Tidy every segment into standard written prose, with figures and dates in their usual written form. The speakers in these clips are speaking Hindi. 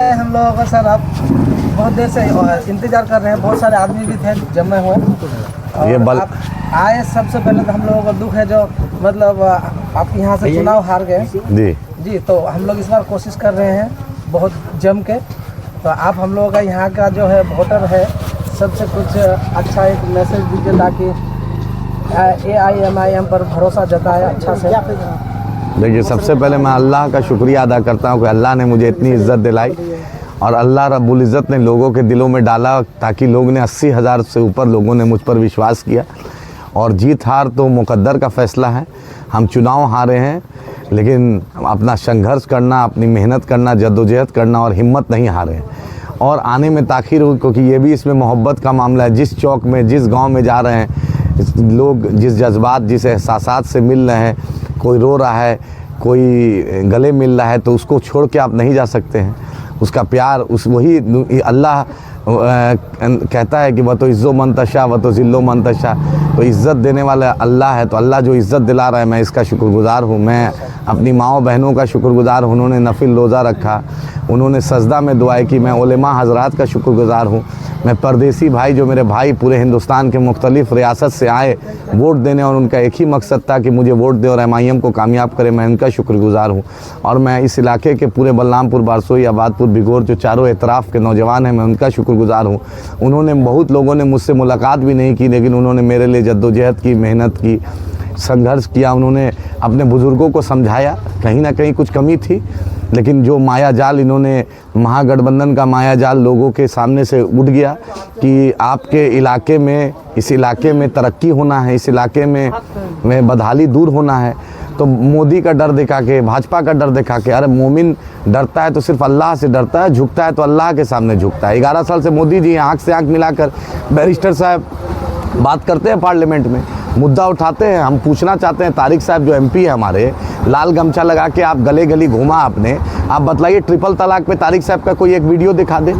हम लोगों का सर अब बहुत देर से इंतजार कर रहे हैं। बहुत सारे आदमी भी थे जमे हुए ये और आप आए। सबसे पहले तो हम लोगों को दुख है जो मतलब आप यहाँ से चुनाव हार गए जी। तो हम लोग इस बार कोशिश कर रहे हैं बहुत जम के। तो आप हम लोगों का यहाँ का जो है वोटर है, सबसे कुछ अच्छा एक मैसेज दीजिए ताकि AIMIM पर भरोसा जताए अच्छा से। देखिए, सबसे पहले मैं अल्लाह का शुक्रिया अदा करता हूँ कि अल्लाह ने मुझे इतनी इज़्ज़त दिलाई और अल्लाह रब्बुल इज़्ज़त ने लोगों के दिलों में डाला ताकि लोग ने 80,000 से ऊपर लोगों ने मुझ पर विश्वास किया। और जीत हार तो मुक़द्दर का फ़ैसला है। हम चुनाव हारे हैं लेकिन अपना संघर्ष करना, अपनी मेहनत करना, जद्दोजहद करना और हिम्मत नहीं हारे हैं। और आने में ताख़ीर हुई क्योंकि ये भी इसमें मोहब्बत का मामला है। जिस चौक में, जिस गाँव में जा रहे हैं लोग, जिस जज्बात, जिस एहसासात से मिल रहे हैं, कोई रो रहा है, कोई गले मिल रहा है, तो उसको छोड़ के आप नहीं जा सकते हैं। उसका प्यार वही अल्लाह कहता है कि वह तो इज़्ज़ो मंतशा वह तो ज़िल्लो मंतशा। तो इज़्ज़त देने वाला अल्लाह है। तो अल्लाह जो इज़्ज़त दिला रहा है, मैं इसका शुक्रगुज़ार हूँ। मैं अपनी माँओं बहनों का शुक्रगुज़ार हूँ। उन्होंने नफिल रोज़ा रखा, उन्होंने सजदा में दुआएं की। मैं उलेमा हज़रात का शुक्रगुज़ार हूँ। मैं परदेसी भाई, जो मेरे भाई पूरे हिंदुस्तान के मुख्तलिफ़ रियासत से आए वोट देने, और उनका एक ही मकसद था कि मुझे वोट दे और MIM को कामयाब करे, मैं उनका शुक्रगुज़ार हूँ। और मैं इस इलाके के पूरे बलरामपुर, बारसोई, आबादपुर, बिगोर जो चारों एतराफ़ के नौजवान हैं, मैं उनका शुक्रगुज़ार हूँ। उन्होंने, बहुत लोगों ने मुझसे मुलाकात भी नहीं की लेकिन उन्होंने मेरे लिए जद्दोजहद की, मेहनत की, संघर्ष किया। उन्होंने अपने बुज़ुर्गों को समझाया, कहीं ना कहीं कुछ कमी थी लेकिन जो माया जाल इन्होंने, महागठबंधन का माया जाल लोगों के सामने से उठ गया कि आपके इलाके में, इस इलाके में तरक्की होना है, इस इलाके में बदहाली दूर होना है। तो मोदी का डर दिखा के, भाजपा का डर दिखा के, अरे मोमिन डरता है तो सिर्फ अल्लाह से डरता है, झुकता है तो अल्लाह के सामने झुकता है। 11 साल से मोदी जी आँख से आँख मिलाकर बैरिस्टर साहब बात करते हैं पार्लियामेंट में, मुद्दा उठाते हैं। हम पूछना चाहते हैं, तारिक साहब जो MP है हमारे, लाल गमछा लगा के आप गली गली घूमा आपने, आप बतलाइए ट्रिपल तलाक पे तारिक साहब का कोई एक वीडियो दिखा दे।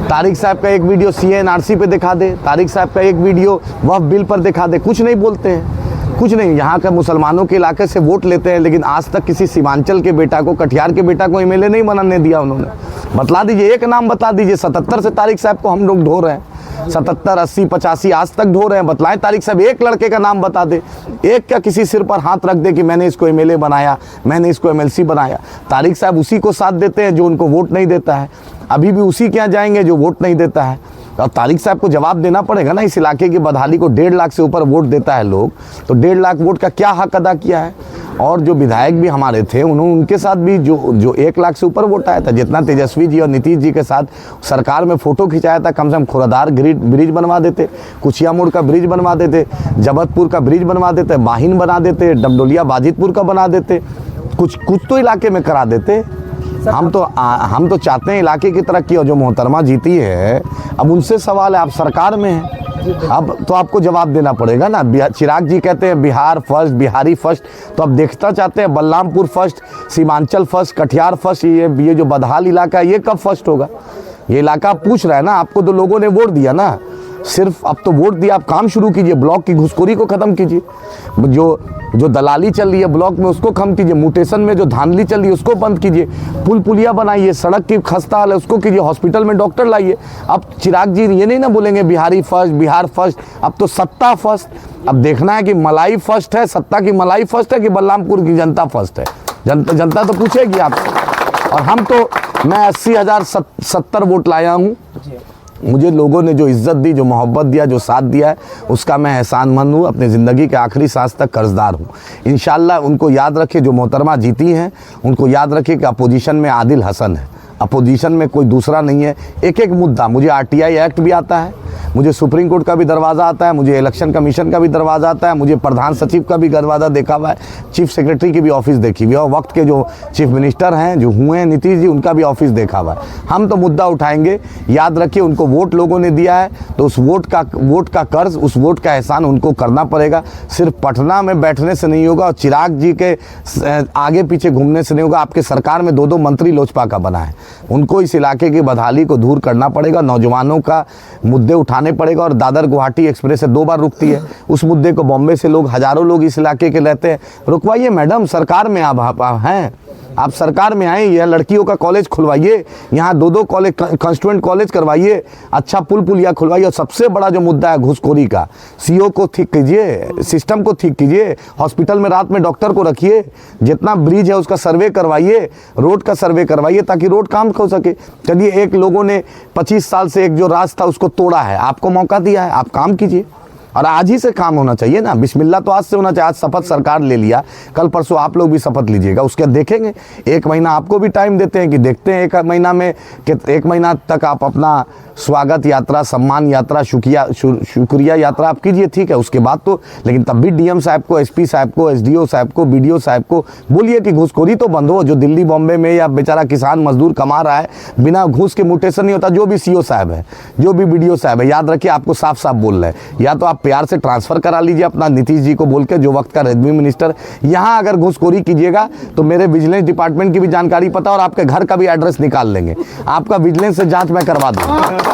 तारिक साहब का एक वीडियो CA/NRC पे दिखा दे। तारिक साहब का एक वीडियो वक्फ बिल पर दिखा दे। कुछ नहीं बोलते हैं, कुछ नहीं। यहाँ का मुसलमानों के इलाके से वोट लेते हैं लेकिन आज तक किसी सीमांचल के बेटा को, कटिहार के बेटा को MLA नहीं बनाने दिया उन्होंने। बतला दीजिए, एक नाम बता दीजिए। 77 से तारिक साहब को हम लोग ढो रहे हैं, 77, 80, 85 आज तक ढो रहे हैं। बतलाएं तारिक साहब, एक लड़के का नाम बता दे, एक का किसी सिर पर हाथ रख दे कि मैंने इसको MLA बनाया, मैंने इसको MLC बनाया। तारिक साहब उसी को साथ देते हैं जो उनको वोट नहीं देता है। अभी भी उसी के यहाँ जाएंगे जो वोट नहीं देता है। और तारिक साहब को जवाब देना पड़ेगा ना। इस इलाके की बदहाली को 1.5 लाख से ऊपर वोट देता है लोग, तो 1.5 लाख वोट का क्या हक अदा किया है। और जो विधायक भी हमारे थे, उनके साथ भी जो 1 लाख से ऊपर वोट आया था। जितना तेजस्वी जी और नीतीश जी के साथ सरकार में फ़ोटो खिंचाया था, कम से कम खुरादार ब्रिज बनवा देते, कुचिया मोड़ का ब्रिज बनवा देते, जबतपुर का ब्रिज बनवा देते, बाहिन बना देते, डबडोलिया बाजितपुर का बना देते, कुछ तो इलाके में करा देते। हम तो चाहते हैं इलाके की तरक्की। और जो मोहतरमा जीती है, अब उनसे सवाल है, आप सरकार में हैं, अब तो आपको जवाब देना पड़ेगा ना। चिराग जी कहते हैं बिहार फर्स्ट, बिहारी फर्स्ट, तो अब देखना चाहते हैं Balrampur first, Seemanchal first, Katihar first. ये जो बदहाल इलाका है, ये कब फर्स्ट होगा? ये इलाका पूछ रहा है ना, आपको तो लोगों ने वोट दिया ना। सिर्फ अब तो वोट दिया, आप काम शुरू कीजिए। ब्लॉक की घुसखोरी को ख़त्म कीजिए, जो दलाली चल रही है ब्लॉक में उसको कम कीजिए, म्यूटेशन में जो धांधली चल रही है उसको बंद कीजिए, पुल पुलिया बनाइए, सड़क की खस्ता हाल है उसको कीजिए, हॉस्पिटल में डॉक्टर लाइए। अब चिराग जी ये नहीं ना बोलेंगे बिहारी फर्स्ट, बिहार फर्स्ट, अब तो सत्ता फर्स्ट। अब देखना है कि मलाई फर्स्ट है, सत्ता की मलाई फर्स्ट है कि बलरामपुर की जनता फर्स्ट है। जनता तो पूछेगी आपसे। और हम तो, मैं 80,070 वोट लाया हूँ। मुझे लोगों ने जो इज़्ज़त दी, जो मोहब्बत दिया, जो साथ दिया है, उसका मैं एहसानमंद हूँ। अपनी ज़िंदगी के आखिरी सांस तक कर्जदार हूँ। इंशाल्लाह उनको याद रखे, जो मोहतरमा जीती हैं उनको याद रखे कि अपोजिशन में आदिल हसन है, अपोजिशन में कोई दूसरा नहीं है। एक एक मुद्दा, मुझे RTI एक्ट भी आता है, मुझे सुप्रीम कोर्ट का भी दरवाज़ा आता है, मुझे इलेक्शन कमीशन का भी दरवाज़ा आता है, मुझे प्रधान सचिव का भी दरवाज़ा देखा हुआ है, चीफ सेक्रेटरी की भी ऑफिस देखी हुई है, और वक्त के जो चीफ मिनिस्टर हैं जो हुए हैं नीतीश जी, उनका भी ऑफिस देखा हुआ है। हम तो मुद्दा उठाएंगे। याद रखिए, उनको वोट लोगों ने दिया है तो उस वोट का कर्ज, उस वोट का एहसान उनको करना पड़ेगा। सिर्फ पटना में बैठने से नहीं होगा और चिराग जी के आगे पीछे घूमने से नहीं होगा। आपके सरकार में 2 मंत्री लोजपा का बना है, उनको इस इलाके की बदहाली को दूर करना पड़ेगा। नौजवानों का मुद्दे उठाने पड़ेगा। और दादर गुवाहाटी एक्सप्रेस से 2 बार रुकती है, उस मुद्दे को बॉम्बे से लोग, हज़ारों लोग इस इलाके के रहते हैं, रुकवाइए मैडम, सरकार में आप हैं। आप सरकार में आए, यह लड़कियों का कॉलेज खुलवाइए, यहाँ 2-2 कॉलेज कॉन्स्टिट्यूएंट कॉलेज करवाइए, अच्छा पुल पुलिया खुलवाइए। और सबसे बड़ा जो मुद्दा है घूसखोरी का, सीओ को ठीक कीजिए, सिस्टम को ठीक कीजिए, हॉस्पिटल में रात में डॉक्टर को रखिए, जितना ब्रिज है उसका सर्वे करवाइए, रोड का सर्वे करवाइए ताकि रोड काम हो सके। चलिए, एक लोगों ने 25 साल से एक जो राज था उसको तोड़ा है, आपको मौका दिया है, आप काम कीजिए। और आज ही से काम होना चाहिए ना, बिस्मिल्लाह तो आज से होना चाहिए। आज शपथ सरकार ले लिया, कल परसों आप लोग भी शपथ लीजिएगा, उसके देखेंगे। 1 महीना आपको भी टाइम देते हैं कि देखते हैं 1 महीना में कि 1 महीना तक आप अपना स्वागत यात्रा, सम्मान यात्रा, शुक्रिया यात्रा आप कीजिए, ठीक है। उसके बाद तो, लेकिन तब भी डीएम साहब को, एसपी साहब को, एसडीओ साहब को, बीडीओ साहब को बोलिए कि घूसखोरी तो बंद हो। जो दिल्ली बॉम्बे में या बेचारा किसान मजदूर कमा रहा है, बिना घूस के म्यूटेशन नहीं होता। जो भी सीओ साहब है, जो भी बीडीओ साहब है, याद रखिए आपको साफ साफ बोल रहे हैं, या तो आप प्यार से ट्रांसफर करा लीजिए अपना नीतीश जी को बोल के, जो वक्त का रेवेन्यू मिनिस्टर। यहाँ अगर घूसखोरी कीजिएगा तो मेरे विजिलेंस डिपार्टमेंट की भी जानकारी पता और आपके घर का भी एड्रेस निकाल लेंगे, आपका विजिलेंस से जांच मैं करवा दूंगा।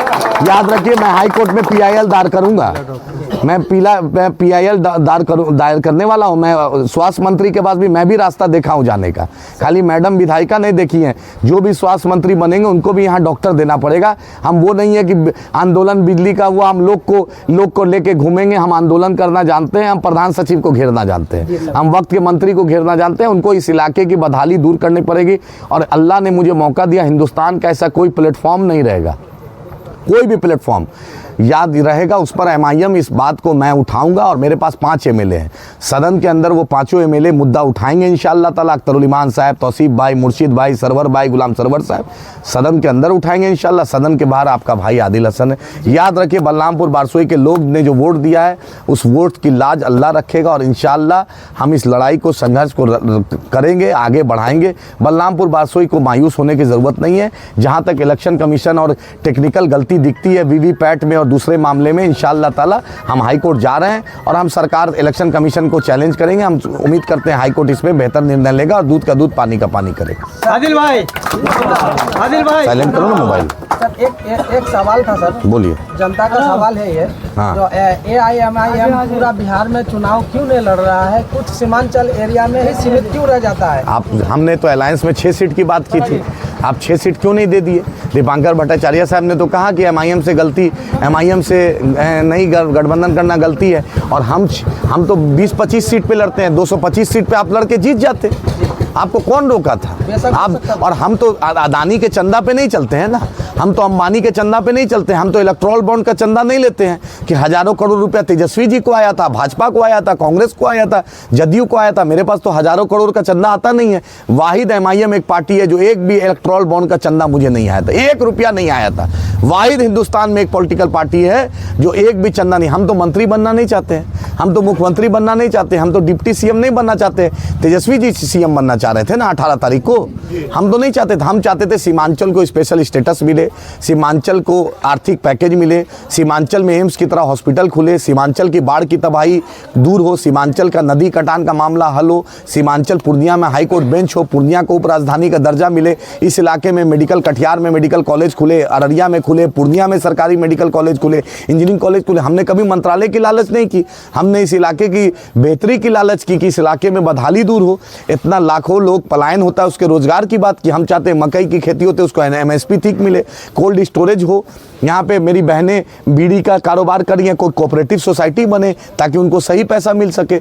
याद रखिए, मैं हाई कोर्ट में PIL दायर करूंगा, मैं PIL दायर करने वाला हूं। मैं स्वास्थ्य मंत्री के पास भी मैं भी रास्ता देखा हूं जाने का, खाली मैडम विधायिका नहीं देखी है। जो भी स्वास्थ्य मंत्री बनेंगे उनको भी यहाँ डॉक्टर देना पड़ेगा। हम वो नहीं है कि आंदोलन बिजली का हुआ हम लोग को लेके घूमेंगे। हम आंदोलन करना जानते हैं, हम प्रधान सचिव को घेरना जानते हैं, हम वक्त के मंत्री को घेरना जानते हैं। उनको इस इलाके की बदहाली दूर करनी पड़ेगी। और अल्लाह ने मुझे मौका दिया, हिंदुस्तान का ऐसा कोई प्लेटफॉर्म नहीं रहेगा, कोई भी प्लेटफॉर्म याद रहेगा उस पर MIM इस बात को मैं उठाऊंगा। और मेरे पास 5 MLA हैं सदन के अंदर, वो 5 MLA मुद्दा उठाएंगे इंशाअल्लाह ताला। अख्तरुल इमान साहब, तौसीफ भाई, मुर्शिद भाई, सरवर भाई, गुलाम सरवर साहब सदन के अंदर उठाएंगे इंशाअल्लाह। सदन के बाहर आपका भाई आदिल हसन है। याद रखिए, बलरामपुर बारसोई के लोग ने जो वोट दिया है, उस वोट की लाज अल्लाह रखेगा। और इंशाअल्लाह हम इस लड़ाई को, संघर्ष को करेंगे, आगे बढ़ाएंगे। बलरामपुर बारसोई को मायूस होने की ज़रूरत नहीं है। जहाँ तक इलेक्शन कमीशन और टेक्निकल गलती दिखती है VVPAT में और दूसरे मामले में, इंशाअल्लाह ताला हम हाई कोर्ट जा रहे हैं और हम सरकार इलेक्शन कमीशन को चैलेंज करेंगे। हम उम्मीद करते हैं हाई कोर्ट इस पे बेहतर निर्णय लेगा और दूध का दूध पानी का पानी करेगा। आदिल भाई साइलेंट करो ना मोबाइल। सर एक सवाल था सर, बोलिए। जनता का सवाल है ये, हाँ। जो AIMIM पूरा बिहार में चुनाव क्यों नहीं लड़ रहा है? कुछ सीमांचल एरिया में ही सीमित क्यों रह जाता है? हमने तो अलायंस में 6 सीट की बात की थी, आप 6 सीट क्यों नहीं दे दिए? दीपांकर भट्टाचार्य साहब ने तो कहा कि MIM से गलती, MIM से नहीं गठबंधन करना गलती है। और हम तो 20-25 सीट पे लड़ते हैं, 225 सीट पे आप लड़के जीत जाते। आपको कौन रोका था? आप और हम तो अदानी के चंदा पे नहीं चलते हैं ना, हम तो अंबानी के चंदा पे नहीं चलते हैं। हम तो इलेक्ट्रॉल बॉन्ड का चंदा नहीं लेते हैं कि हजारों करोड़ रुपया तेजस्वी जी को आया था, भाजपा को आया था, कांग्रेस को आया था, जदयू को आया था। मेरे पास तो हजारों करोड़ का चंदा आता नहीं है। वाहिद MIM एक पार्टी है जो एक भी इलेक्ट्रॉल बॉन्ड का चंदा मुझे नहीं आया था, 1 रुपया नहीं आया था। वाहिद हिंदुस्तान में एक पॉलिटिकल पार्टी है जो एक भी चंदा नहीं। हम तो मंत्री बनना नहीं चाहते हैं, हम तो मुख्यमंत्री बनना नहीं चाहते, हम तो डिप्टी CM नहीं बनना चाहते। तेजस्वी जी CM बनना चाह रहे थे ना 18 तारीख को, हम तो नहीं चाहते थे। हम चाहते थे सीमांचल को स्पेशल स्टेटस मिले, सीमांचल को आर्थिक पैकेज मिले, सीमांचल में एम्स की तरह हॉस्पिटल खुले, सीमांचल की बाढ़ की तबाही दूर हो, सीमांचल का नदी कटान का मामला हल हो, सीमांचल पूर्णिया में हाई कोर्ट बेंच हो, पूर्णिया को उपराजधानी का दर्जा मिले, इस इलाके में मेडिकल, कटिहार में मेडिकल कॉलेज खुले, अररिया में खुले, पूर्णिया में सरकारी मेडिकल कॉलेज खुले, इंजीनियरिंग कॉलेज खुले। हमने कभी मंत्रालय की लालच नहीं की, हमने इस इलाके की बेहतरी की लालच की कि इस इलाके में बदहाली दूर हो। इतना लाखों लोग पलायन होता है, उसके रोजगार की बात की। हम चाहते हैं मकई की खेती होते उसको MSP ठीक मिले, कोल्ड स्टोरेज हो। यहाँ पे मेरी बहनें बीड़ी का कारोबार कर रही हैं, कोई कोऑपरेटिव सोसाइटी बने ताकि उनको सही पैसा मिल सके।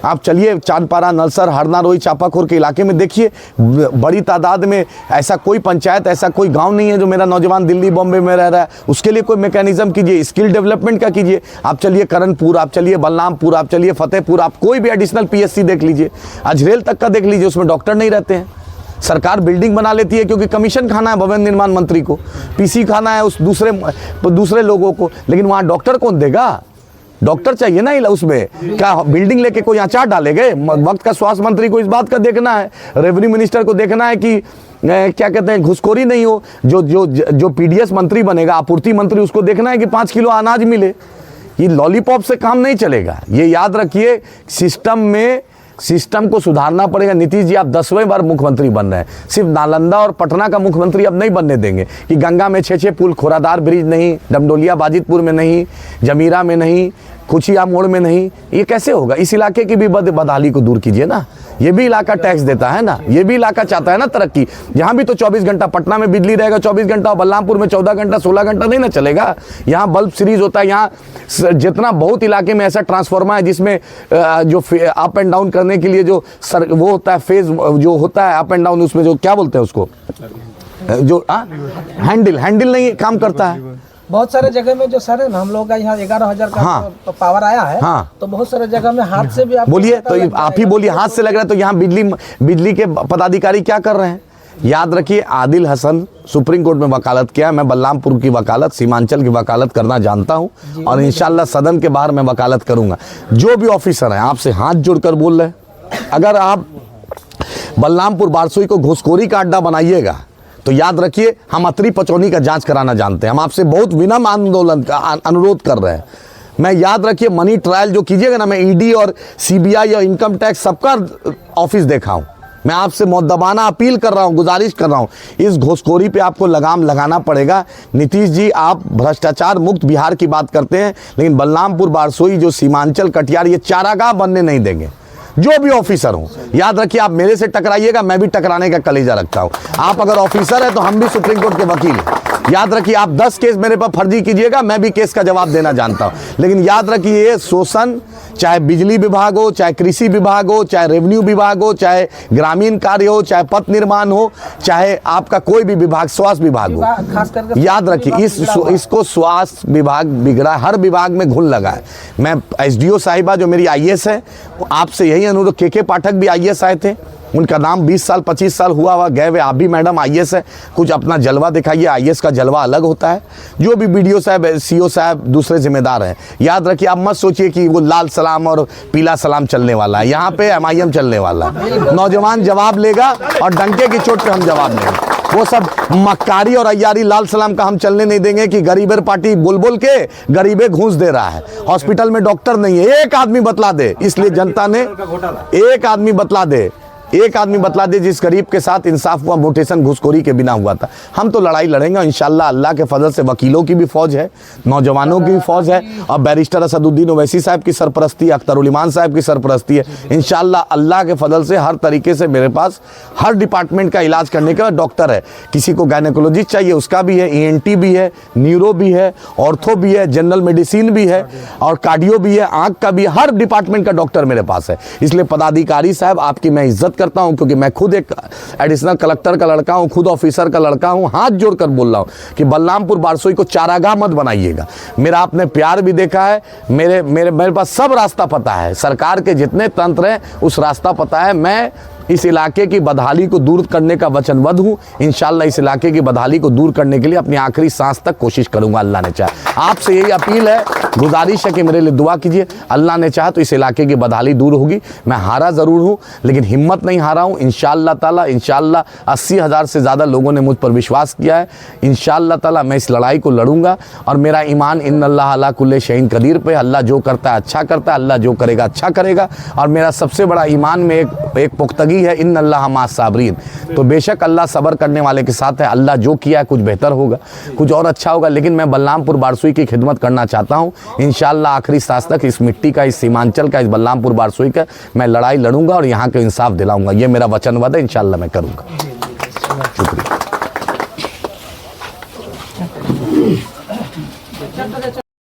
आप चलिए चांदपारा, नलसर, हरना, रोई, चापाखोर के इलाके में देखिए, बड़ी तादाद में ऐसा कोई पंचायत, ऐसा कोई गांव नहीं है जो मेरा नौजवान दिल्ली बॉम्बे में रह रहा है। उसके लिए कोई मैकेनिज्म कीजिए, स्किल डेवलपमेंट का कीजिए। आप चलिए करणपुर, आप चलिए बलरामपुर, आप चलिए फतेहपुर, आप कोई भी एडिशनल PSC देख लीजिए, अजरेल तक का देख लीजिए, उसमें डॉक्टर नहीं रहते हैं। सरकार बिल्डिंग बना लेती है क्योंकि कमीशन खाना है भवन निर्माण मंत्री को, PC खाना है उस दूसरे लोगों को, लेकिन वहाँ डॉक्टर कौन देगा? डॉक्टर चाहिए ना उसमें। क्या बिल्डिंग लेके कोई यहाँ चार डालेंगे? वक्त का स्वास्थ्य मंत्री को इस बात का देखना है, रेवेन्यू मिनिस्टर को देखना है कि क्या कहते हैं घुसखोरी नहीं हो। जो PDS मंत्री बनेगा, आपूर्ति मंत्री, उसको देखना है कि 5 किलो अनाज मिले। ये लॉलीपॉप से काम नहीं चलेगा, ये याद रखिए। सिस्टम को सुधारना पड़ेगा। नीतीश जी आप 10वें बार मुख्यमंत्री बन रहे हैं, सिर्फ नालंदा और पटना का मुख्यमंत्री अब नहीं बनने देंगे कि गंगा में 6 पुल, खोरादार ब्रिज नहीं, डमडोलिया बाजितपुर में नहीं, जमीरा में नहीं, खुशिया मोड़ में नहीं, ये कैसे होगा? इस इलाके की भी बदहाली को दूर कीजिए ना। ये भी इलाका टैक्स देता है ना, ये भी इलाका चाहता है ना तरक्की। यहाँ भी तो 24 घंटा, पटना में बिजली रहेगा 24 घंटा, बलरामपुर में 14 घंटा 16 घंटा नहीं ना चलेगा। यहाँ बल्ब सीरीज होता है, यहाँ जितना बहुत इलाके में ऐसा ट्रांसफार्मर है जिसमें जो अप एंड डाउन करने के लिए जो वो होता है, फेज जो होता है अप एंड डाउन, उसमें जो क्या बोलते हैं उसको, जो हैंडल नहीं काम करता है। बहुत सारे जगह में जो सर है ना, हम लोग का यहाँ 11,000 का हाँ। पावर आया है। हाँ। तो बहुत सारे जगह में हाथ से भी आप बोलिए, तो आप ही बोलिए, हाथ से लग रहा है। तो यहाँ बिजली के पदाधिकारी क्या कर रहे हैं? याद रखिए, आदिल हसन सुप्रीम कोर्ट में वकालत किया, मैं बलरामपुर की वकालत, सीमांचल की वकालत करना जानता हूं और इंशाल्लाह सदन के बाहर मैं वकालत करूंगा। जो भी ऑफिसर हैं आपसे हाथ जोड़कर बोल रहे हैं, अगर आप बलरामपुर बारसोई को घुसखोरी का अड्डा बनाइएगा तो याद रखिए हम अतरी पचौनी का जांच कराना जानते हैं। हम आपसे बहुत विनम्र आंदोलन का अनुरोध कर रहे हैं। मैं याद रखिए, मनी ट्रायल जो कीजिएगा ना, मैं ईडी और सीबीआई और इनकम टैक्स सबका ऑफिस देखा हूं। मैं आपसे मुद्दबाना अपील कर रहा हूं, गुजारिश कर रहा हूं, इस घुसखोरी पे आपको लगाम लगाना पड़ेगा। नीतीश जी, आप भ्रष्टाचार मुक्त बिहार की बात करते हैं, लेकिन बलरामपुर बारसोई जो सीमांचल कटिहार, ये चारागाह बनने नहीं देंगे। जो भी ऑफिसर हो, याद रखिए, आप मेरे से टकराइएगा, मैं भी टकराने का कलेजा रखता हूं। आप अगर ऑफिसर है तो हम भी सुप्रीम कोर्ट के वकील हैं। याद रखिए, आप 10 केस मेरे पर फर्जी कीजिएगा, मैं भी केस का जवाब देना जानता हूं। लेकिन याद रखिए, ये शोषण, चाहे बिजली विभाग हो, चाहे कृषि विभाग हो, चाहे रेवेन्यू विभाग हो, चाहे ग्रामीण कार्य हो, चाहे पथ निर्माण हो, चाहे आपका कोई भी विभाग, स्वास्थ्य विभाग हो, खास करके याद रखिए, इसको स्वास्थ्य विभाग बिगड़ा, हर विभाग में घुन लगा है। मैं एसडीओ साहिबा जो मेरी आईएएस है, आपसे यही अनुरोध, के पाठक भी आईएएस आए थे, उनका नाम 20 साल 25 साल हुआ गए हुए, आप भी मैडम आईएएस है, कुछ अपना जलवा दिखाइए। आईएएस का जलवा अलग होता है। जो भी बीडीओ साहब, सीओ साहब, दूसरे जिम्मेदार हैं, याद रखिए, आप मत सोचिए कि वो लाल सलाम और पीला सलाम चलने वाला है। यहाँ पे एमआईएम चलने वाला है। नौजवान जवाब लेगा और डंके की चोट पे हम जवाब लेंगे। वो सब मक्कारी और अय्यारी लाल सलाम का हम चलने नहीं देंगे कि गरीबर पार्टी बोल बोल के गरीबे घूस दे रहा है। हॉस्पिटल में डॉक्टर नहीं है, एक आदमी बतला दे। इसलिए जनता ने एक आदमी बतला दे जिस गरीब के साथ इंसाफ हुआ, म्यूटेशन घुसखोरी के बिना हुआ था। हम तो लड़ाई लड़ेंगे इंशाल्लाह। अल्लाह के फजल से वकीलों की भी फौज है, नौजवानों की भी फौज है, और बैरिस्टर असदुद्दीन ओवैसी साहब की सरपरस्ती, अख्तरुल ईमान साहब की सरपरस्ती है। इंशाल्लाह अल्लाह के फजल से हर तरीके से मेरे पास हर डिपार्टमेंट का इलाज करने का डॉक्टर है। किसी को गायनेकोलॉजिस्ट चाहिए उसका भी है, ENT भी है, न्यूरो भी है, ऑर्थो भी है, जनरल मेडिसिन भी है और कार्डियो भी है, आंख का भी है। हर डिपार्टमेंट का डॉक्टर मेरे पास है। इसलिए पदाधिकारी साहब, आपकी मैं इज्जत करता हूं, क्योंकि मैं खुद एक एडिशनल कलेक्टर का लड़का हूं, खुद ऑफिसर का लड़का हूं। हाथ जोड़कर बोल रहा हूं कि बलरामपुर बारसोई को चारागाह मत बनाइएगा। मेरा आपने प्यार भी देखा है, मेरे पास सब रास्ता पता है, सरकार के जितने तंत्र हैं उस रास्ता पता है। मैं इस इलाके की बदहाली को दूर करने का वचनबद्ध हूं। इंशाल्लाह इस इलाके की बदहाली को दूर करने के लिए अपनी आखिरी सांस तक कोशिश करूंगा, अल्लाह ने चाहा। आपसे यही अपील है, गुजारिश है कि मेरे लिए दुआ कीजिए। अल्लाह ने चाहा तो इस इलाके की बदहाली दूर होगी। मैं हारा ज़रूर हूं, लेकिन हिम्मत नहीं हारा हूं। इंशाल्लाह ताला, इंशाल्लाह 80,000 से ज़्यादा लोगों ने मुझ पर विश्वास किया है। इंशाल्लाह ताला मैं इस लड़ाई को लड़ूंगा और मेरा ईमान इन्नल्लाह अला कुल्ले शैइन कदीर पे। अल्लाह जो करता है अच्छा करता है, अल्लाह जो करेगा अच्छा करेगा। और मेरा सबसे बड़ा ईमान में एक पुख्तगी है, इन्नल्लाह मा साबरीन। तो बेशक अल्लाह सब्र करने वाले के साथ है। अल्लाह जो किया है कुछ बेहतर होगा, कुछ और अच्छा होगा। लेकिन मैं बलरामपुर बारसोई की खिदमत करना चाहता हूँ। इंशाल्लाह आखिरी सांस तक इस मिट्टी का, इस सीमांचल का, इस बलरामपुर बारसोई का मैं लड़ाई लड़ूंगा और यहाँ के इंसाफ दिलाऊंगा। ये मेरा वचनबद्ध है, इंशाल्लाह मैं करूँगा। शुक्रिया।